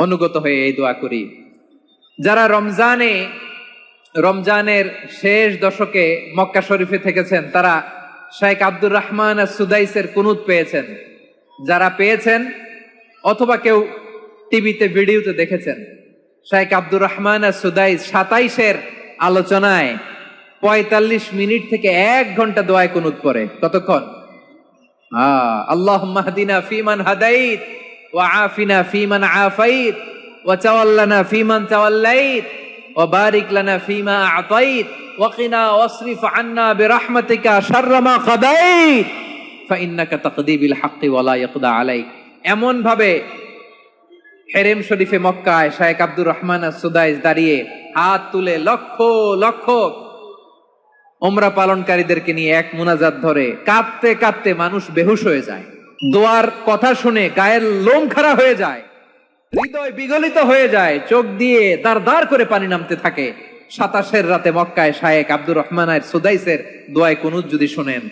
অনুগত হয়ে এই দোয়া করি। যারা রমজানের শেষ দশকে মক্কা শরীফে থেকেছেন তারা শেখ আব্দুর রহমান সুদাইসের কুনুত পেয়েছেন। যারা পেয়েছেন অথবা কেউ টিভিতে ভিডিওতে দেখেছেন, শেখ আব্দুর রহমান সুদাইস 27-এর আলোচনায় 45 মিনিট থেকে 1 ঘন্টা দোয়ায় কুনুত করে। কতক্ষণ? আল্লাহুম্মা হদিনা ফিমান হাদাইত ওয়া আফিনা ফিমান আফাইত ওয়া তাওয়াল্লানা ফিমান তাওয়াল্লাইত ওয়া বারিক লানা ফিমা আ'তাইত ওয়া কিনা ওয়াসরিফ আন্না বিরহমাতিকা শাররা মা কাদাইত ফাইন্নাকা তাকদি বিল হাক্কি ওয়া লা ইয়াকদা আলাইক। এমন ভাবে হেরেম শরীফে মক্কায় শেখ আব্দুর রহমান সুদাইস দাঁড়িয়ে হাত তুলে লক্ষ লক্ষ উমরা পালনকারীদেরকে নিয়ে এক মুনাজাত ধরে কাঁদতে কাঁদতে মানুষ বেহুশ হয়ে যায়। দোয়ার কথা শুনে গায়ের লোম খাড়া হয়ে যায়, হৃদয় বিগলিত হয়ে যায়, চোখ দিয়ে দাঁড় করে পানি নামতে থাকে। 27-এর রাতে মক্কায় শেখ আব্দুর রহমান সুদাইসের দোয়ায় কুনুত যদি শুনেন,